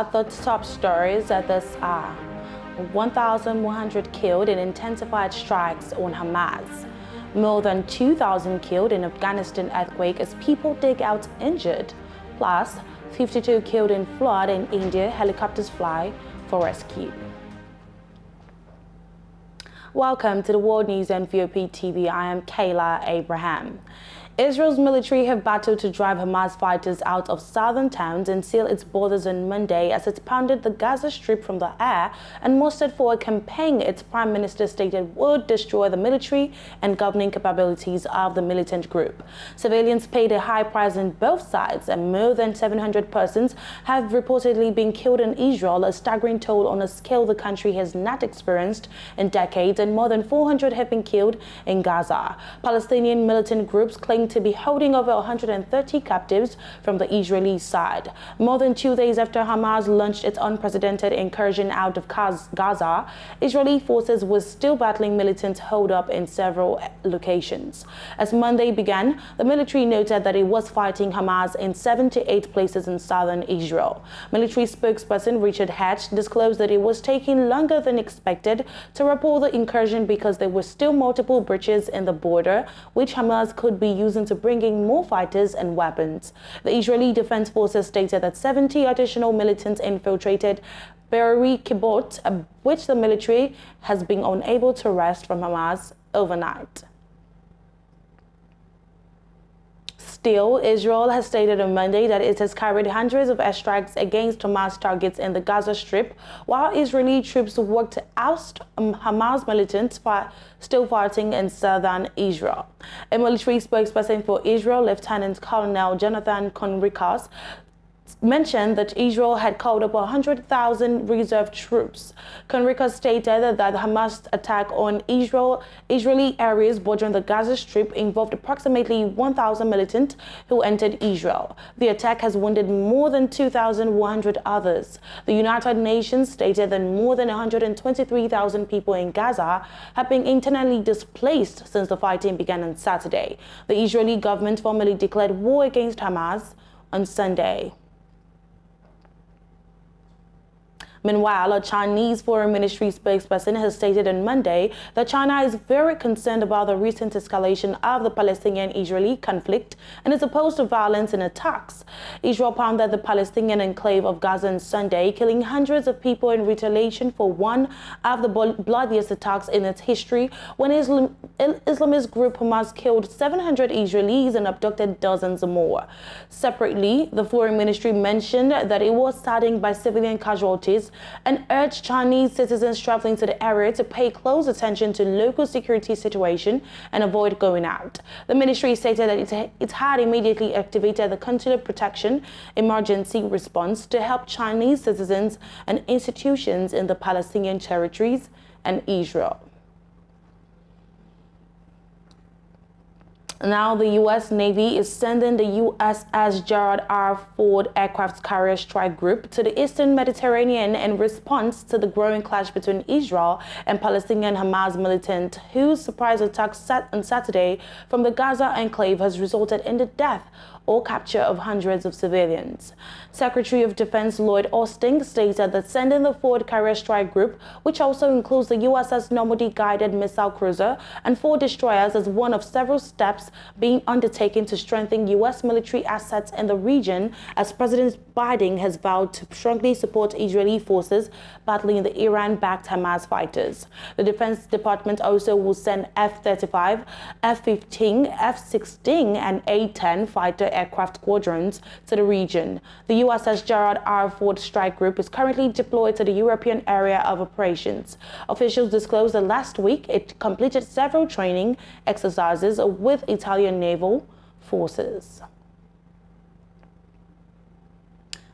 Gaza, the top stories at this hour. 1,100 killed in intensified strikes on Hamas. More than 2,000 killed in Afghanistan earthquake as people dig out injured. Plus, 52 killed in flood in India, helicopters fly for rescue. Welcome to the World News on VOP TV. I am Kayla Abraham. Israel's military have battled to drive Hamas fighters out of southern towns and seal its borders on Monday as it pounded the Gaza Strip from the air and mustered for a campaign its prime minister stated would destroy the military and governing capabilities of the militant group. Civilians paid a high price on both sides, and more than 700 persons have reportedly been killed in Israel, a staggering toll on a scale the country has not experienced in decades, and more than 400 have been killed in Gaza. Palestinian militant groups claim to be holding over 130 captives from the Israeli side. More than 2 days after Hamas launched its unprecedented incursion out of Gaza, Israeli forces were still battling militants holed up in several locations. As Monday began, the military noted that it was fighting Hamas in 78 places in southern Israel. Military spokesperson Richard Hatch disclosed that it was taking longer than expected to report the incursion because there were still multiple breaches in the border, which Hamas could be using to bring in more fighters and weapons. The Israeli Defense Forces stated that 70 additional militants infiltrated Be'eri kibbutz, which the military has been unable to wrest from Hamas overnight. Still, Israel has stated on Monday that it has carried hundreds of airstrikes against Hamas targets in the Gaza Strip, while Israeli troops worked to oust Hamas militants still fighting in southern Israel. A military spokesperson for Israel, Lieutenant Colonel Jonathan Conricus, mentioned that Israel had called up 100,000 reserve troops. Conricus stated that the Hamas attack on Israeli areas bordering the Gaza Strip involved approximately 1,000 militants who entered Israel. The attack has wounded more than 2,100 others. The United Nations stated that more than 123,000 people in Gaza have been internally displaced since the fighting began on Saturday. The Israeli government formally declared war against Hamas on Sunday. Meanwhile, a Chinese foreign ministry spokesperson has stated on Monday that China is very concerned about the recent escalation of the Palestinian-Israeli conflict and is opposed to violence and attacks. Israel pounded the Palestinian enclave of Gaza on Sunday, killing hundreds of people in retaliation for one of the bloodiest attacks in its history, when Islamist group Hamas killed 700 Israelis and abducted dozens more. Separately, the foreign ministry mentioned that it was saddened by civilian casualties and urged Chinese citizens traveling to the area to pay close attention to local security situation and avoid going out. The ministry stated that it had immediately activated the consular protection emergency response to help Chinese citizens and institutions in the Palestinian territories and Israel. Now, the U.S. Navy is sending the USS Gerald R. Ford aircraft carrier strike group to the eastern Mediterranean in response to the growing clash between Israel and Palestinian Hamas militants, whose surprise attack on Saturday from the Gaza enclave has resulted in the death or capture of hundreds of civilians. Secretary of Defense Lloyd Austin stated that sending the Ford carrier strike group, which also includes the USS Normandy guided missile cruiser and 4 destroyers, is one of several steps being undertaken to strengthen U.S. military assets in the region, as President Biden has vowed to strongly support Israeli forces battling the Iran-backed Hamas fighters. The Defense Department also will send F-35, F-15, F-16, and A-10 fighter aircraft squadrons to the region. The USS Gerald R. Ford strike group is currently deployed to the European area of operations. Officials disclosed that last week it completed several training exercises with Italian naval forces.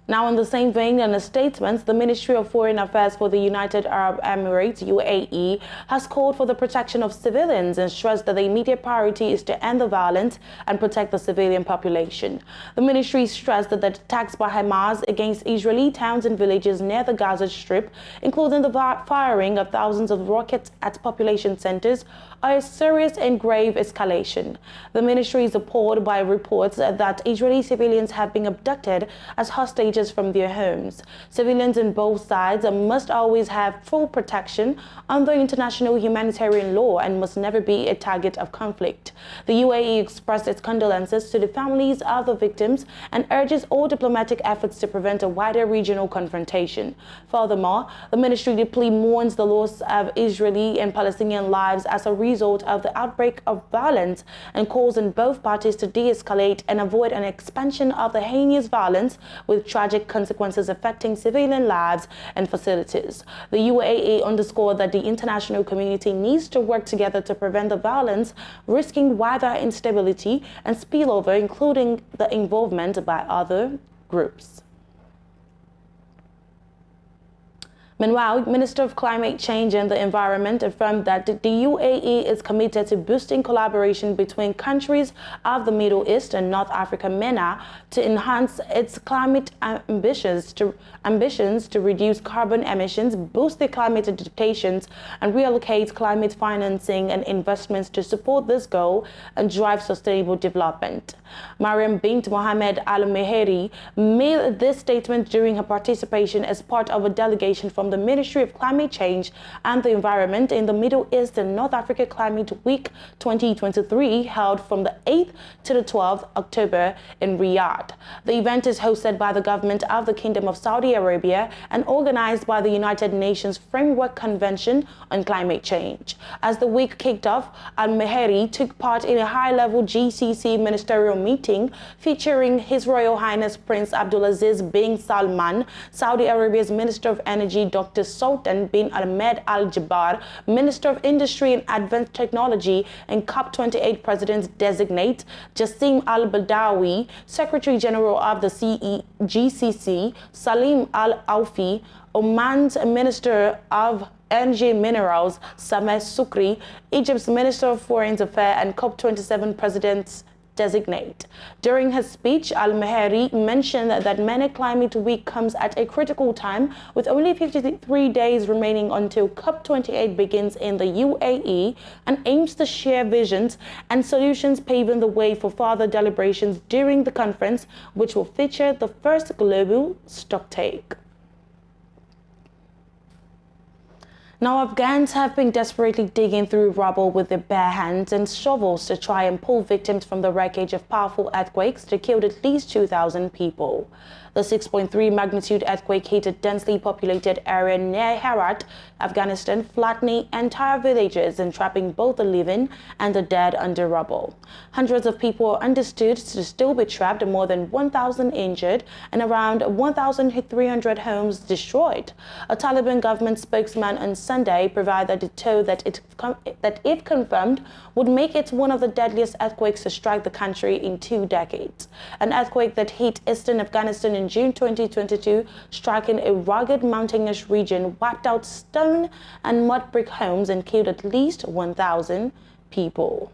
Now, in the same vein, in a statement, the Ministry of Foreign Affairs for the United Arab Emirates, UAE, has called for the protection of civilians and stressed that the immediate priority is to end the violence and protect the civilian population. The ministry stressed that the attacks by Hamas against Israeli towns and villages near the Gaza Strip, including the firing of thousands of rockets at population centers, are a serious and grave escalation. The ministry is appalled by reports that Israeli civilians have been abducted as hostages villagers from their homes. Civilians on both sides must always have full protection under international humanitarian law and must never be a target of conflict. The UAE expressed its condolences to the families of the victims and urges all diplomatic efforts to prevent a wider regional confrontation. Furthermore, the ministry deeply mourns the loss of Israeli and Palestinian lives as a result of the outbreak of violence and calls on both parties to de-escalate and avoid an expansion of the heinous violence with tragic consequences affecting civilian lives and facilities. The UAE underscored that the international community needs to work together to prevent the violence, risking wider instability and spillover, including the involvement by other groups. Meanwhile, Minister of Climate Change and the Environment affirmed that the UAE is committed to boosting collaboration between countries of the Middle East and North Africa, MENA, to enhance its climate ambitions to reduce carbon emissions, boost the climate adaptations, and reallocate climate financing and investments to support this goal and drive sustainable development. Mariam bint Mohammed Al-Meheri made this statement during her participation as part of a delegation from the Ministry of Climate Change and the Environment in the Middle East and North Africa Climate Week 2023, held from the 8th to the 12th October in Riyadh. The event is hosted by the government of the Kingdom of Saudi Arabia and organized by the United Nations Framework Convention on Climate Change. As the week kicked off, Al-Meheri took part in a high-level GCC ministerial meeting featuring His Royal Highness Prince Abdulaziz bin Salman, Saudi Arabia's Minister of Energy Dr. Sultan bin Ahmed Al Jaber, Minister of Industry and Advanced Technology, and COP28 President-designate Jassim Al Badawi, Secretary General of the GCC, Salim Al Aufi, Oman's Minister of Energy and Minerals, Sameh Sukri, Egypt's Minister of Foreign Affairs, and COP27 President-designate. During his speech, Al-Meheri mentioned that MENA Climate Week comes at a critical time, with only 53 days remaining until COP28 begins in the UAE, and aims to share visions and solutions, paving the way for further deliberations during the conference, which will feature the first global stocktake. Now, Afghans have been desperately digging through rubble with their bare hands and shovels to try and pull victims from the wreckage of powerful earthquakes that killed at least 2,000 people. The 6.3 magnitude earthquake hit a densely populated area near Herat, Afghanistan, flattening entire villages and trapping both the living and the dead under rubble. Hundreds of people are understood to still be trapped, more than 1,000 injured, and around 1,300 homes destroyed. A Taliban government spokesman on Sunday provided a toll that if confirmed, would make it one of the deadliest earthquakes to strike the country in 2 decades. An earthquake that hit eastern Afghanistan in June 2022, striking a rugged mountainous region, wiped out stone and mud brick homes and killed at least 1,000 people.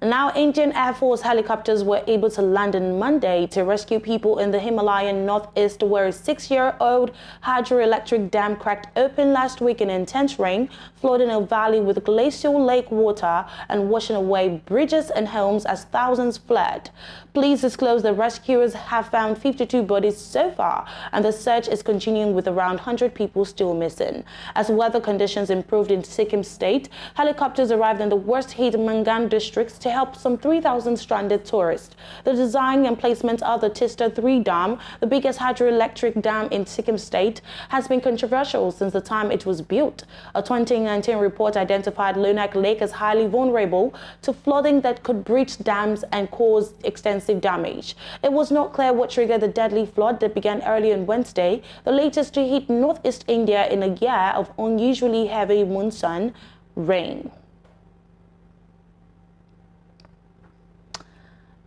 Now, Indian Air Force helicopters were able to land on Monday to rescue people in the Himalayan northeast, where a 6-year-old hydroelectric dam cracked open last week in intense rain, flooding a valley with glacial lake water and washing away bridges and homes as thousands fled. Police disclosed the rescuers have found 52 bodies so far, and the search is continuing with around 100 people still missing. As weather conditions improved in Sikkim state, helicopters arrived in the worst-hit Mangan districts to help some 3,000 stranded tourists. The design and placement of the Tista 3 Dam, the biggest hydroelectric dam in Sikkim state, has been controversial since the time it was built. A 2019 report identified Lunak Lake as highly vulnerable to flooding that could breach dams and cause extensive damage. It was not clear what triggered the deadly flood that began early on Wednesday, the latest to hit northeast India in a year of unusually heavy monsoon rain.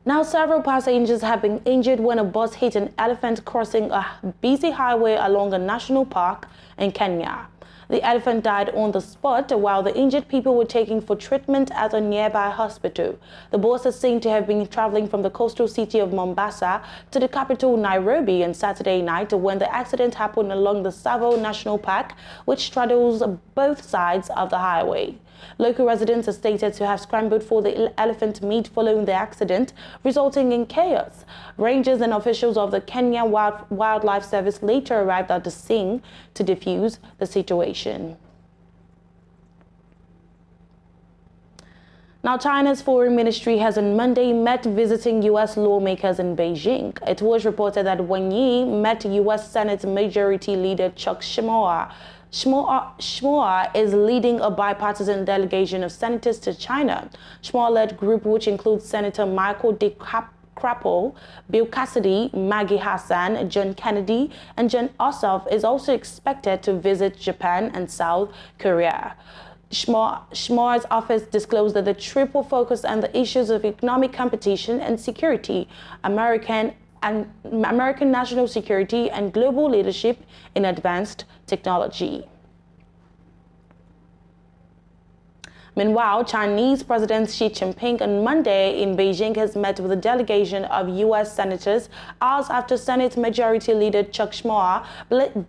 Now, several passengers have been injured when a bus hit an elephant crossing a busy highway along a national park in Kenya. The elephant died on the spot while the injured people were taken for treatment at a nearby hospital. The boss is seen to have been traveling from the coastal city of Mombasa to the capital Nairobi on Saturday night when the accident happened along the Tsavo National Park, which straddles both sides of the highway. Local residents are stated to have scrambled for the elephant meat following the accident, resulting in chaos. Rangers and officials of the Kenya Wildlife Service later arrived at the scene to defuse the situation. Now, China's foreign ministry has on Monday met visiting U.S. lawmakers in Beijing. It was reported that Wang Yi met U.S. Senate Majority Leader Chuck Schumer. Schumer is leading a bipartisan delegation of senators to China. Schumer-led group, which includes Senator Michael Crapo, Bill Cassidy, Maggie Hassan, John Kennedy, and John Ossoff, is also expected to visit Japan and South Korea. Schumer's office disclosed that the trip will focus on the issues of economic competition and security, American national security, and global leadership in advanced technology. Meanwhile, Chinese President Xi Jinping on Monday in Beijing has met with a delegation of U.S. senators hours after Senate Majority Leader Chuck Schumer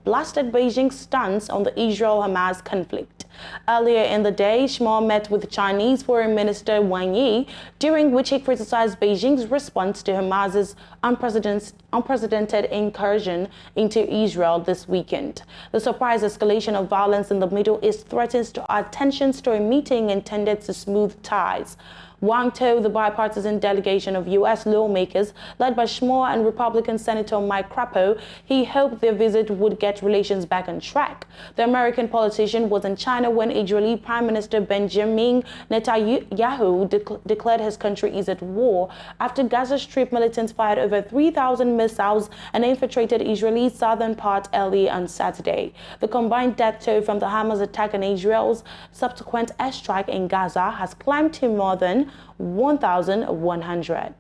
blasted Beijing's stance on the Israel-Hamas conflict. Earlier in the day, Schumer met with Chinese Foreign Minister Wang Yi, during which he criticized Beijing's response to Hamas's unprecedented incursion into Israel this weekend. The surprise escalation of violence in the Middle East threatens to add tensions to a meeting intended to smooth ties. Wang told the bipartisan delegation of U.S. lawmakers led by Schumer and Republican Senator Mike Crapo he hoped their visit would get relations back on track. The American politician was in China when Israeli Prime Minister Benjamin Netanyahu declared his country is at war after Gaza Strip militants fired over 3,000 missiles and infiltrated Israel's southern part early on Saturday. The combined death toll from the Hamas attack and Israel's subsequent airstrike in Gaza has climbed to more than 1,100.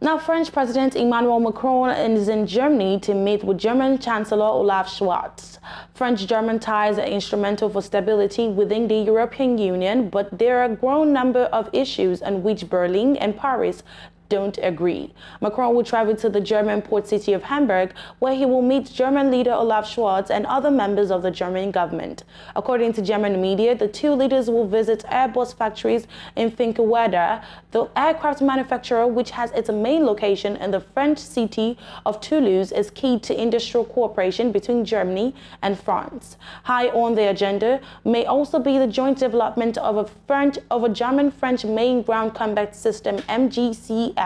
Now, French President Emmanuel Macron is in Germany to meet with German Chancellor Olaf Scholz. French-German ties are instrumental for stability within the European Union, but there are a growing number of issues on which Berlin and Paris don't agree. Macron will travel to the German port city of Hamburg, where he will meet German leader Olaf Scholz and other members of the German government. According to German media, the two leaders will visit Airbus factories in Finkenwerder, the aircraft manufacturer, which has its main location in the French city of Toulouse, is key to industrial cooperation between Germany and France. High on the agenda may also be the joint development of a German-French main ground combat system MGCS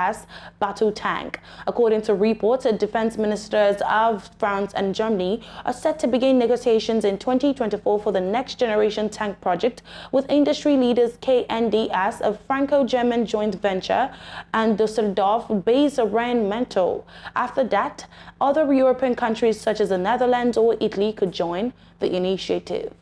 battle tank. According to reports, defense ministers of France and Germany are set to begin negotiations in 2024 for the next generation tank project with industry leaders KNDS, a Franco-German joint venture, and Düsseldorf-based Rheinmetall. After that, other European countries such as the Netherlands or Italy could join the initiative.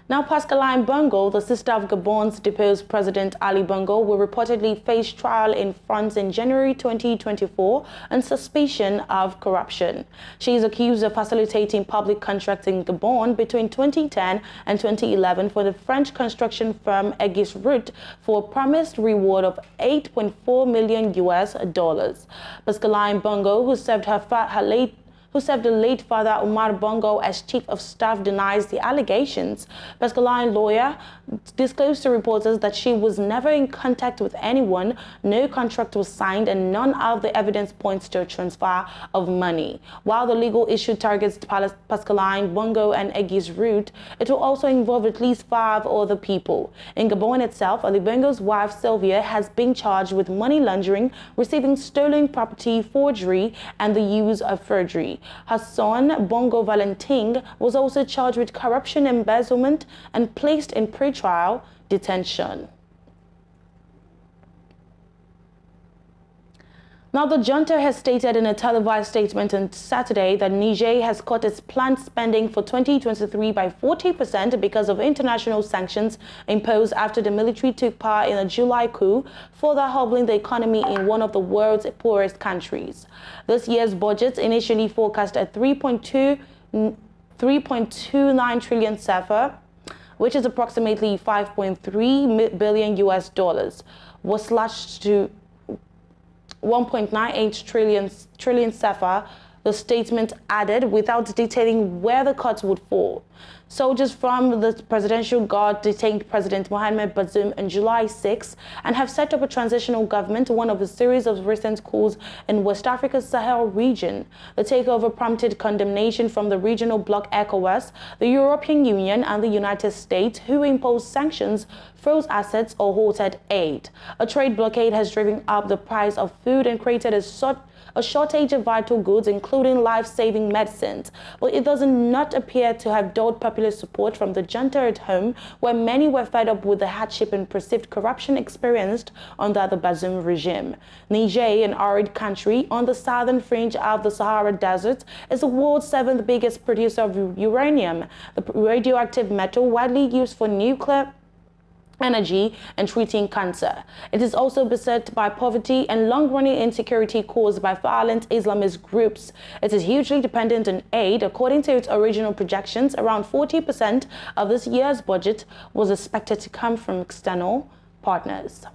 Now, Pascaline Bongo, the sister of Gabon's deposed President Ali Bongo, will reportedly face trial in France in January 2024 on suspicion of corruption. She is accused of facilitating public contracts in Gabon between 2010 and 2011 for the French construction firm Aegis Route for a promised reward of $8.4 million. Pascaline Bongo, who served the late father Omar Bongo as chief of staff, denies the allegations. Pascaline's lawyer disclosed to reporters that she was never in contact with anyone, no contract was signed, and none of the evidence points to a transfer of money. While the legal issue targets Pascaline Bongo and Aegis Route, it will also involve at least 5 other people. In Gabon itself, Ali Bongo's wife Sylvia has been charged with money laundering, receiving stolen property, forgery, and the use of forgery. Her son, Bongo Valentin, was also charged with corruption, embezzlement, and placed in pre-trial detention. Now, the junta has stated in a televised statement on Saturday that Niger has cut its planned spending for 2023 by 40% because of international sanctions imposed after the military took power in a July coup, further hobbling the economy in one of the world's poorest countries. This year's budget initially forecast at 3.29 trillion CFA, which is approximately 5.3 billion US dollars, was slashed to 1.98 trillion CFA, the statement added, without detailing where the cuts would fall. Soldiers from the Presidential Guard detained President Mohamed Bazoum on July 6 and have set up a transitional government, one of a series of recent coups in West Africa's Sahel region. The takeover prompted condemnation from the regional bloc ECOWAS, the European Union, and the United States, who imposed sanctions, froze assets, or halted aid. A trade blockade has driven up the price of food and created a shortage of vital goods, including life-saving medicines. But it does not appear to have dulled popular support from the junta at home, where many were fed up with the hardship and perceived corruption experienced under the Bazoum regime. Niger, an arid country on the southern fringe of the Sahara Desert, is the world's seventh biggest producer of uranium, the radioactive metal widely used for nuclear energy and treating cancer. It is also beset by poverty and long-running insecurity caused by violent Islamist groups. It is hugely dependent on aid. According to its original projections, around 40% of this year's budget was expected to come from external partners.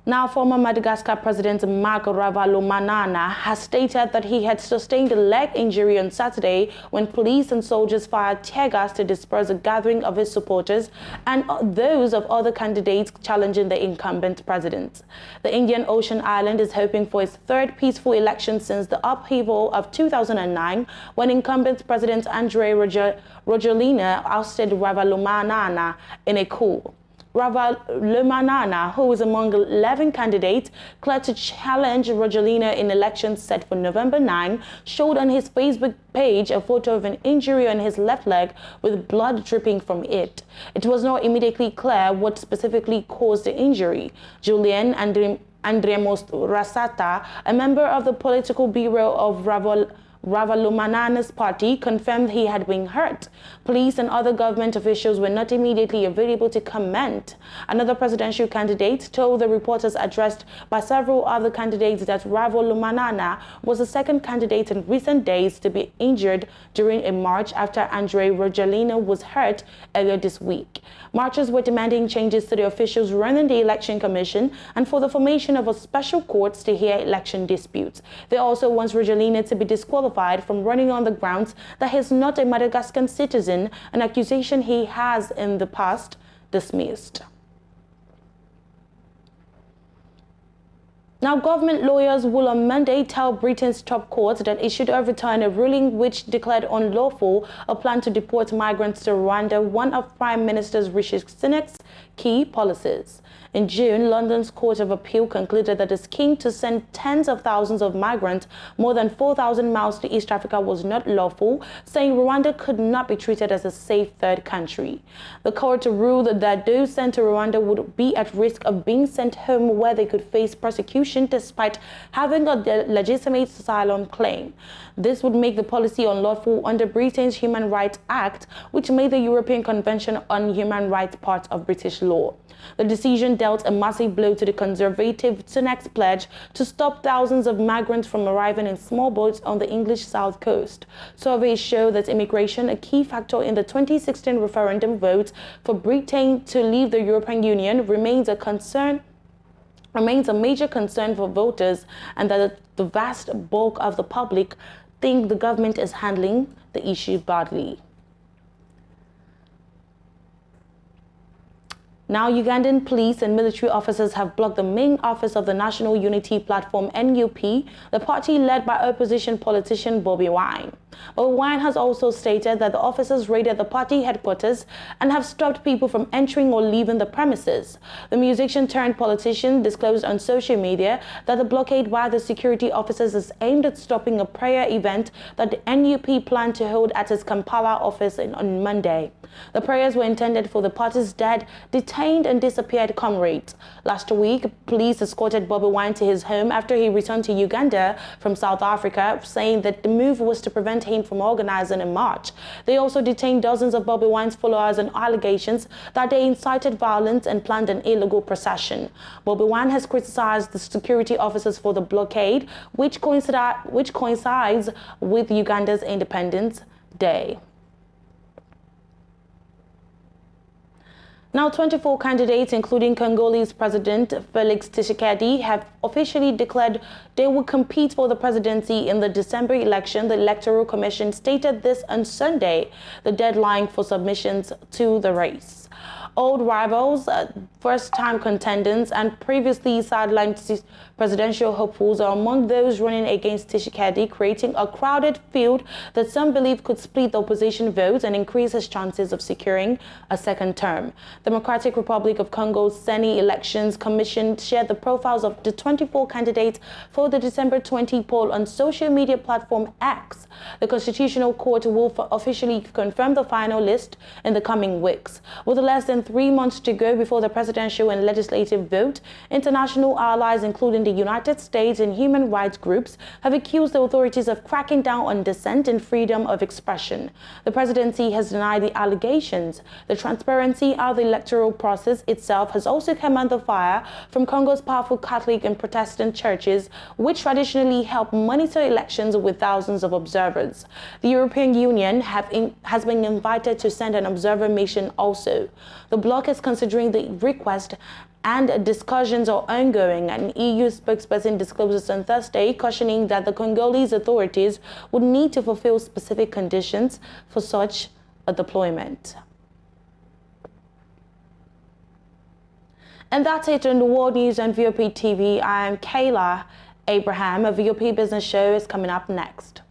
Now, former Madagascar President Marc Ravalomanana has stated that he had sustained a leg injury on Saturday when police and soldiers fired tear gas to disperse a gathering of his supporters and those of other candidates challenging the incumbent president. The Indian Ocean island is hoping for its third peaceful election since the upheaval of 2009, when incumbent President Andrei Rajoelina ousted Ravalomanana in a coup. Ravalomanana, who is among 11 candidates cleared to challenge Rajoelina in elections set for November 9, showed on his Facebook page a photo of an injury on his left leg with blood dripping from it. It was not immediately clear what specifically caused the injury. Julian Andremos Rasata, a member of the political bureau of Ravalomanana's party, confirmed he had been hurt. Police and other government officials were not immediately available to comment. Another presidential candidate told the reporters addressed by several other candidates that Ravalomanana was the second candidate in recent days to be injured during a march after Andrei Rajoelina was hurt earlier this week. Marchers were demanding changes to the officials running the election commission and for the formation of a special courts to hear election disputes. They also want Rajoelina to be disqualified from running on the grounds that he is not a Madagascan citizen, an accusation he has in the past dismissed. Now, government lawyers will on Monday tell Britain's top court that it should overturn a ruling which declared unlawful a plan to deport migrants to Rwanda, one of Prime Minister Rishi Sunak's key policies. In June, London's Court of Appeal concluded that the scheme to send tens of thousands of migrants more than 4,000 miles to East Africa was not lawful, saying Rwanda could not be treated as a safe third country. The court ruled that those sent to Rwanda would be at risk of being sent home where they could face persecution despite having a legitimate asylum claim. This would make the policy unlawful under Britain's Human Rights Act, which made the European Convention on Human Rights part of British law. The decision dealt a massive blow to the conservative Sunak's pledge to stop thousands of migrants from arriving in small boats on the English south coast. Surveys show that immigration, a key factor in the 2016 referendum vote for Britain to leave the European Union, remains a major concern for voters, and that the vast bulk of the public think the government is handling the issue badly. Now, Ugandan police and military officers have blocked the main office of the National Unity Platform (NUP), the party led by opposition politician Bobi Wine. But Wine has also stated that the officers raided the party headquarters and have stopped people from entering or leaving the premises. The musician turned politician disclosed on social media that the blockade by the security officers is aimed at stopping a prayer event that the NUP planned to hold at its Kampala office on Monday. The prayers were intended for the party's dead, detained detained and disappeared comrades. Last week, police escorted Bobi Wine to his home after he returned to Uganda from South Africa, saying that the move was to prevent him from organizing a march. They also detained dozens of Bobi Wine's followers on allegations that they incited violence and planned an illegal procession. Bobi Wine has criticized the security officers for the blockade, which coincides with Uganda's Independence Day. Now, 24 candidates, including Congolese President Felix Tshisekedi, have officially declared they will compete for the presidency in the December election. The Electoral Commission stated this on Sunday, the deadline for submissions to the race. Old rivals, first-time contenders, and previously sidelined presidential hopefuls are among those running against Tshisekedi, creating a crowded field that some believe could split the opposition votes and increase his chances of securing a second term. Democratic Republic of Congo's Seni Elections Commission shared the profiles of the 24 candidates for the December 20 poll on social media platform X. The Constitutional Court will officially confirm the final list in the coming weeks. With less than 3 months to go before the presidential and legislative vote, international allies, including the United States and human rights groups, have accused the authorities of cracking down on dissent and freedom of expression. The presidency has denied the allegations. The transparency of the electoral process itself has also come under fire from Congo's powerful Catholic and Protestant churches, which traditionally help monitor elections with thousands of observers. The European Union has been invited to send an observer mission also. The bloc is considering the request and discussions are ongoing. An EU spokesperson disclosed on Thursday, cautioning that the Congolese authorities would need to fulfill specific conditions for such a deployment. And that's it on the World News on VOP TV. I am Kayla Abraham. A VOP Business Show is coming up next.